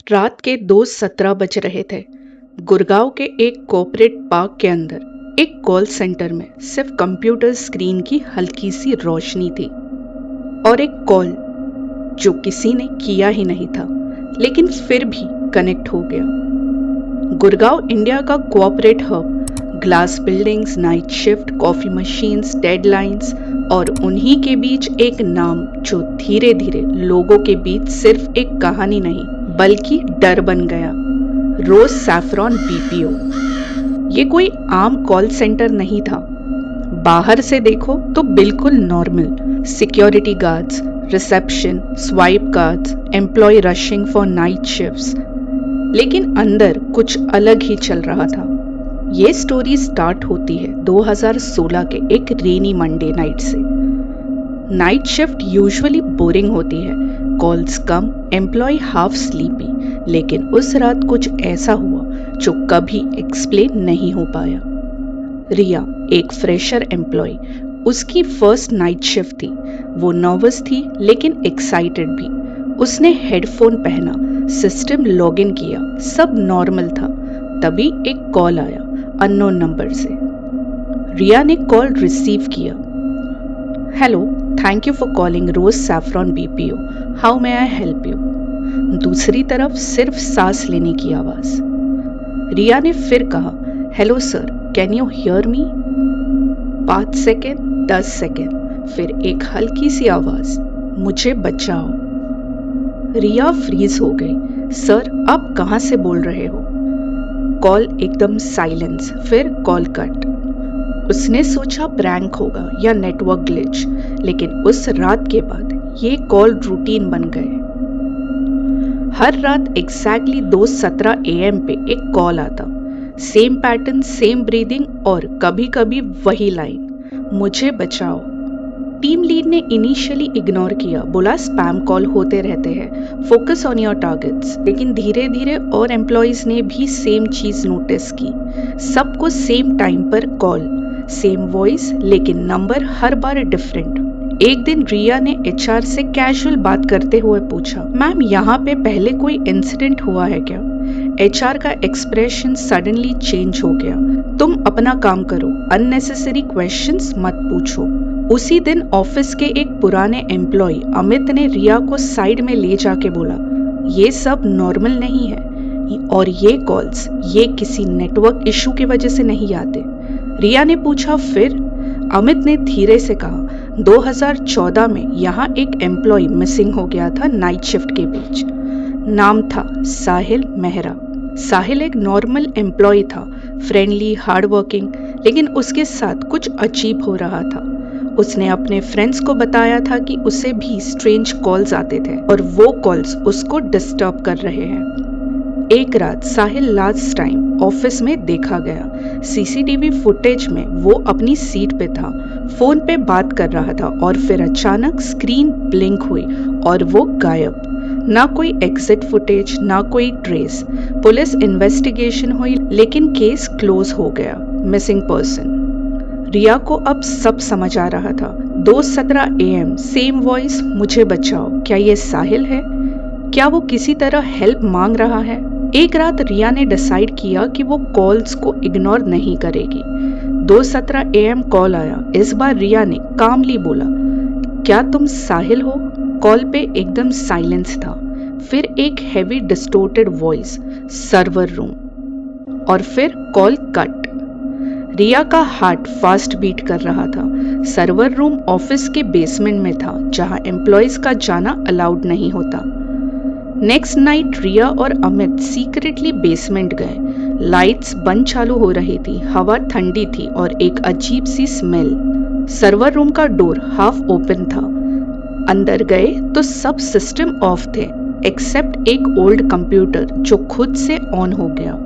रात के 2:17 बज रहे थे। गुड़गांव के एक कॉर्पोरेट पार्क के अंदर एक कॉल सेंटर में सिर्फ कंप्यूटर स्क्रीन की हल्की सी रोशनी थी और एक कॉल जो किसी ने किया ही नहीं था, लेकिन फिर भी कनेक्ट हो गया। गुड़गांव इंडिया का corporate hub, glass buildings, night shift, coffee machines, deadlines और उन्हीं के बीच एक नाम जो धीरे धीरे लोगों के बीच सिर्फ एक कहानी नहीं बल्कि डर बन गया। रोज सैफरॉन बीपीओ। ये कोई आम कॉल सेंटर नहीं था। बाहर से देखो तो बिल्कुल normal, security guards, reception, swipe cards, employ rushing for night shifts, लेकिन अंदर कुछ अलग ही चल रहा था। ये स्टोरी स्टार्ट होती है 2016 के एक रेनी मंडे नाइट से। नाइट शिफ्ट यूजुअली बोरिंग होती है, कॉल्स कम, एम्प्लॉय हाफ स्लीपी, लेकिन उस रात कुछ ऐसा हुआ जो कभी एक्सप्लेन नहीं हो पाया। रिया एक फ्रेशर एम्प्लॉय, उसकी फर्स्ट नाइट शिफ्ट थी। वो नर्वस थी लेकिन एक्साइटेड भी। उसने हेडफोन पहना, सिस्टम लॉगिन किया, सब नॉर्मल था। तभी एक कॉल आया अननोन नंबर से। रिया ने कॉल रिसीव किया। Hello, thank you for calling Rose Saffron BPO, how may I help you. दूसरी तरफ सिर्फ सांस लेने की आवाज। रिया ने फिर कहा, hello sir, can you hear me. 5 second, 10 second, फिर एक हल्की सी आवाज, मुझे बचाओ। रिया फ्रीज हो गई। सर, आप कहां से बोल रहे हो। कॉल एकदम साइलेंस, फिर कॉल कट। उसने सोचा प्रैंक होगा या नेटवर्क ग्लिच, लेकिन उस रात के बाद ये कॉल रूटीन बन गए। हर रात एग्जैक्टली 2:17 AM पे एक कॉल आता, सेम पैटर्न, सेम ब्रीदिंग और कभी कभी वही लाइन, मुझे बचाओ। टीम लीड ने इनिशियली इग्नोर किया, बोला स्पैम कॉल होते रहते हैं, फोकस ऑन योर टारगेट्स। लेकिन धीरे धीरे और एम्प्लॉयज ने भी सेम चीज नोटिस की। सबको सेम टाइम पर कॉल, सेम वॉइस, लेकिन नंबर हर बार डिफरेंट। एक दिन रिया ने HR से कैजुअल बात करते हुए पूछा, मैम यहाँ पे पहले कोई इंसिडेंट हुआ है क्या। HR का एक्सप्रेशन सडनली चेंज हो गया, तुम अपना काम करो, अननेसेसरी क्वेश्चंस मत पूछो। उसी दिन ऑफिस के एक पुराने एम्प्लॉय अमित ने रिया को साइड में ले जाके बोला, ये सब नॉर्मल नहीं है और ये कॉल्स ये किसी नेटवर्क इशू की वजह से नहीं आते। रिया ने पूछा फिर। अमित ने धीरे से कहा, 2014 में यहाँ एक एम्प्लॉय मिसिंग हो गया था नाइट शिफ्ट के बीच। नाम था साहिल मेहरा। साहिल एक नॉर्मल एम्प्लॉय था, फ्रेंडली, हार्डवर्किंग, लेकिन उसके साथ कुछ अजीब हो रहा था। उसने अपने फ्रेंड्स को बताया था कि उसे भी स्ट्रेंज कॉल्स आते थे और वो कॉल्स उसको डिस्टर्ब कर रहे हैं। एक रात साहिल लास्ट टाइम ऑफिस में देखा गया। CCTV फुटेज में वो अपनी सीट पे था, फोन पे बात कर रहा था और फिर अचानक स्क्रीन ब्लिंक हुई और वो गायब। ना कोई एग्जिट फुटेज, ना कोई ट्रेस। पुलिस इन्वेस्टिगेशन हुई लेकिन केस क्लोज हो गया। Missing person. रिया को अब सब समझ आ रहा था। 2:17 AM, सेम वॉइस, मुझे बचाओ। क्या ये साहिल है? क्या वो किसी तरह हेल्प मांग रहा है? एक रात रिया ने डिसाइड किया कि वो कॉल्स को इग्नोर नहीं करेगी। 2:17 AM कॉल आया। इस बार रिया ने कामली बोला, क्या तुम साहिल हो। कॉल पे एकदम साइलेंस था, फिर एक heavy distorted voice, server room, और फिर कॉल कट। रिया का हार्ट फास्ट बीट कर रहा था। सर्वर रूम ऑफिस के बेसमेंट में था, जहां एम्प्लॉयज का जाना अलाउड नहीं होता। नेक्स्ट नाइट रिया और अमित सीक्रेटली बेसमेंट गए। लाइट्स बंद चालू हो रही थी, हवा ठंडी थी और एक अजीब सी स्मेल। सर्वर रूम का डोर हाफ ओपन था। अंदर गए तो सब सिस्टम ऑफ थे एक्सेप्ट एक ओल्ड कंप्यूटर जो खुद से ऑन हो गया।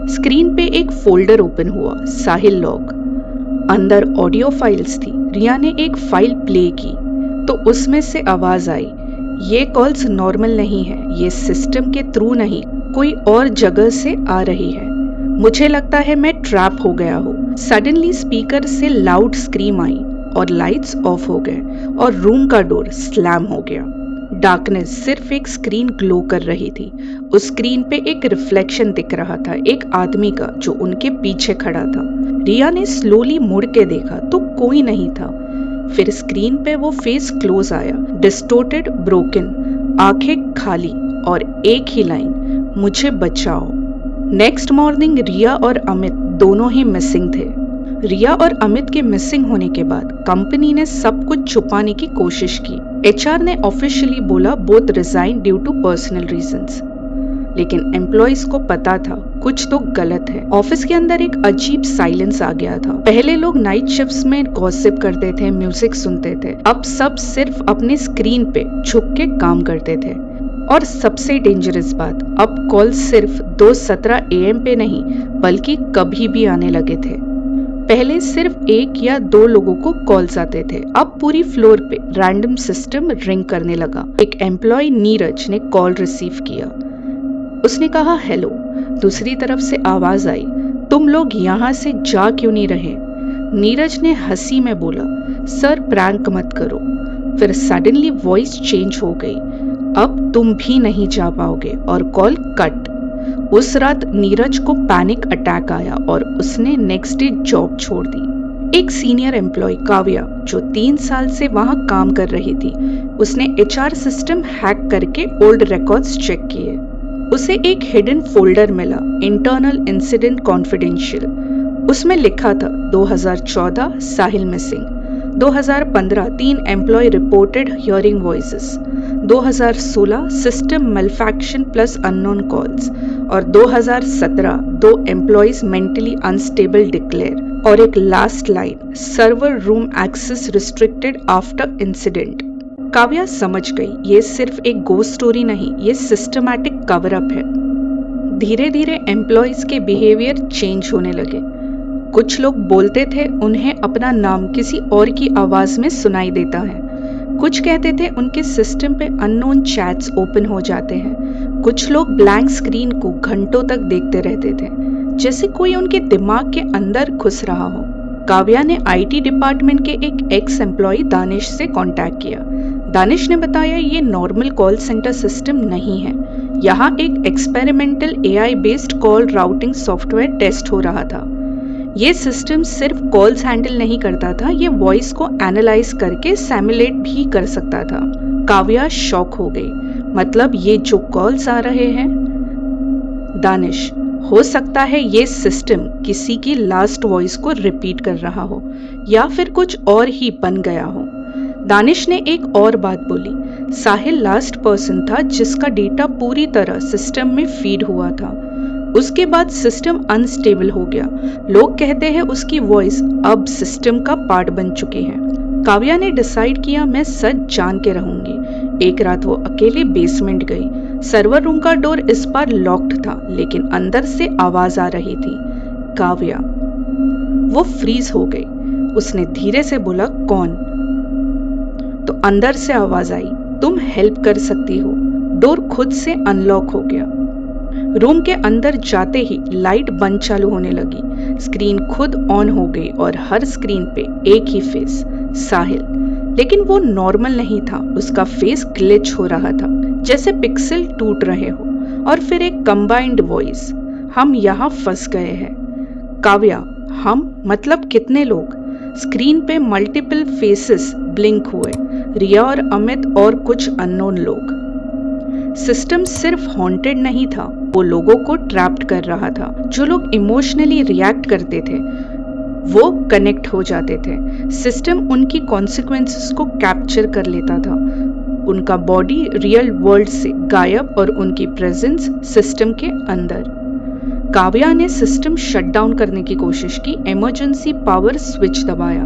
स्क्रीन पे एक फोल्डर ओपन हुआ, साहिल लॉग। अंदर ऑडियो फाइल्स थी। रिया ने एक फाइल प्ले की तो उसमें से आवाज आई, ये कॉल्स नॉर्मल नहीं है, ये सिस्टम के थ्रू नहीं, कोई और जगह से आ रही है। मुझे लगता है मैं ट्रैप हो गया हूँ। सडनली स्पीकर से लाउड स्क्रीम आई और लाइट्स ऑफ हो गए और रूम का डोर स्लैम हो गया। डार्कनेस, सिर्फ एक स्क्रीन ग्लो कर रही थी। उस स्क्रीन पे एक रिफ्लेक्शन दिख रहा था, एक आदमी का जो उनके पीछे खड़ा था। रिया ने स्लोली मुड़ के देखा तो कोई नहीं था। फिर स्क्रीन पे वो फेस क्लोज आया, डिस्टोर्टेड, ब्रोकन, आंखें खाली और एक ही लाइन, मुझे बचाओ। नेक्स्ट मॉर्निंग रिया और अमित दोनों ही मिसिंग थे। रिया और अमित के मिसिंग होने के बाद कंपनी ने सब कुछ छुपाने की कोशिश की। एचआर ने ऑफिशियली बोला both resign due to personal reasons, लेकिन एम्प्लॉइज को पता था कुछ तो गलत है। ऑफिस के अंदर एक अजीब साइलेंस आ गया था। पहले लोग नाइट शिफ्ट्स में गॉसिप करते थे, म्यूजिक सुनते थे, अब सब सिर्फ अपनी स्क्रीन पे झुक के काम करते थे। और सबसे डेंजरस बात, अब कॉल सिर्फ 2:17 AM पे नहीं बल्कि कभी भी आने लगे थे। पहले सिर्फ 1 या 2 लोगों को कॉल्स आते थे, अब पूरी फ्लोर पे रैंडम सिस्टम रिंग करने लगा। एक एम्प्लॉय नीरज ने कॉल रिसीव किया। उसने कहा हेलो। दूसरी तरफ से आवाज आई, तुम लोग यहाँ से जा क्यों नहीं रहे? नीरज ने हंसी में बोला, सर प्रैंक मत करो। फिर सडनली वॉइस चेंज हो गई, अब तुम भी नहीं जा पाओगे, और कॉल कट। उस रात नीरज को पैनिक अटैक आया और उसने नेक्स्ट डे जॉब छोड़ दी। एक सीनियर एम्प्लॉय काव्या जो 3 साल से वहां काम कर रही थी, उसने एचआर सिस्टम हैक करके ओल्ड रिकॉर्ड्स चेक किए। उसे एक हिडन फोल्डर मिला, इंटरनल इंसिडेंट कॉन्फिडेंशियल। उसमें लिखा था 2014 Sahil missing, 2015 3 employ reported hearing voices, 2016 system malfunction plus unknown calls, और 2017 2 एम्प्लॉयज मेंटली अनस्टेबल डिक्लेयर, और एक last line, server room access restricted after incident. Kavya समझ गई ये सिर्फ एक गोस्ट स्टोरी नहीं, ये सिस्टमैटिक कवर अप है। धीरे धीरे एम्प्लॉयज के बिहेवियर चेंज होने लगे। कुछ लोग बोलते थे उन्हें अपना नाम किसी और की आवाज में सुनाई देता है। कुछ कहते थे उनके सिस्टम पे अननोन चैट्स ओपन हो जाते हैं। कुछ लोग ब्लैंक स्क्रीन को घंटों तक देखते रहते थे, जैसे कोई उनके दिमाग के अंदर घुस रहा हो। काव्या ने आईटी डिपार्टमेंट के एक एक्स एम्प्लॉय दानिश से कांटेक्ट किया। दानिश ने बताया ये नॉर्मल कॉल सेंटर सिस्टम नहीं है, यहाँ एक experimental AI based call routing software test हो रहा था। ये सिस्टम सिर्फ कॉल्स हैंडल नहीं करता था, ये वॉइस को एनालाइज करके सिमुलेट भी कर सकता था। काव्या शॉक हो गई, मतलब ये जो कॉल्स आ रहे हैं? दानिश, हो सकता है ये सिस्टम किसी की लास्ट वॉइस को रिपीट कर रहा हो या फिर कुछ और ही बन गया हो। दानिश ने एक और बात बोली, साहिल लास्ट पर्सन था जिसका डेटा पूरी तरह सिस्टम में फीड हुआ था। उसके बाद सिस्टम अनस्टेबल हो गया। लोग कहते हैं उसकी वॉइस अब सिस्टम का पार्ट बन चुकी है। काव्या ने डिसाइड किया मैं सच जान के रहूंगी। एक रात वो अकेले बेसमेंट गई। सर्वर रूम का डोर इस बार लॉक्ड था, लेकिन अंदर से आवाज आ रही थी, काव्या। वो फ्रीज हो गई। उसने धीरे से बोला, कौन? तो अंदर से आवाज आई, तुम हेल्प कर सकती हो। डोर खुद से अनलॉक हो गया। रूम के अंदर जाते ही लाइट बंद चालू होने लगी। स्क्रीन खुद ऑन हो गई और हर स्क्रीन पे एक ही फेस, साहिल। लेकिन वो नॉर्मल नहीं था, उसका फेस ग्लिच हो रहा था, जैसे पिक्सल टूट रहे हो। और फिर एक कंबाइंड वॉइस, हम यहाँ फंस गए हैं। काव्या, हम मतलब कितने लोग? स्क्रीन पे मल्टीपल फेसेस ब्लिंक हुए, रिया और अमित और कुछ अननोन लोग। सिस्टम सिर्फ हॉन्टेड नहीं था, वो लोगों को ट्रैप्ड कर रहा था। जो लोग इमोशनली रिएक्ट करते थे वो कनेक्ट हो जाते थे। सिस्टम उनकी कॉन्सिक्वेंसेस को कैप्चर कर लेता था। उनका बॉडी रियल वर्ल्ड से गायब और उनकी प्रेजेंस सिस्टम के अंदर। काव्या ने सिस्टम शट डाउन करने की कोशिश की, इमरजेंसी पावर स्विच दबाया,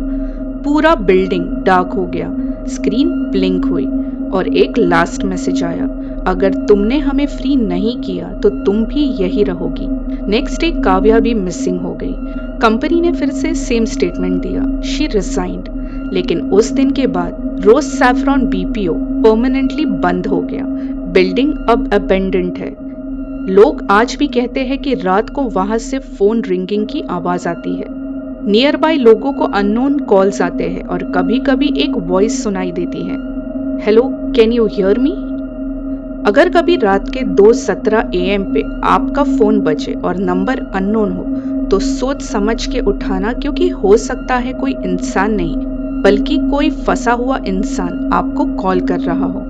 पूरा बिल्डिंग डार्क हो गया। स्क्रीन ब्लिंक हुई और एक लास्ट मैसेज आया, अगर तुमने हमें फ्री नहीं किया तो तुम भी यही रहोगी। नेक्स्ट डे काव्या भी मिसिंग हो गई। कंपनी ने फिर से सेम स्टेटमेंट दिया, शी रिजाइंड। लेकिन उस दिन के बाद रोज सैफरॉन बीपीओ परमानेंटली बंद हो गया। बिल्डिंग अब अबेंडेंड है। लोग आज भी कहते हैं कि रात को वहां से फोन रिंगिंग की आवाज आती है। नियर बाय लोगों को अननोन कॉल्स आते हैं और कभी कभी एक वॉइस सुनाई देती है, hello can you hear me? अगर कभी रात के 2:17 AM पे आपका फोन बजे और नंबर अननोन हो तो सोच समझ के उठाना, क्योंकि हो सकता है कोई इंसान नहीं बल्कि कोई फंसा हुआ इंसान आपको कॉल कर रहा हो।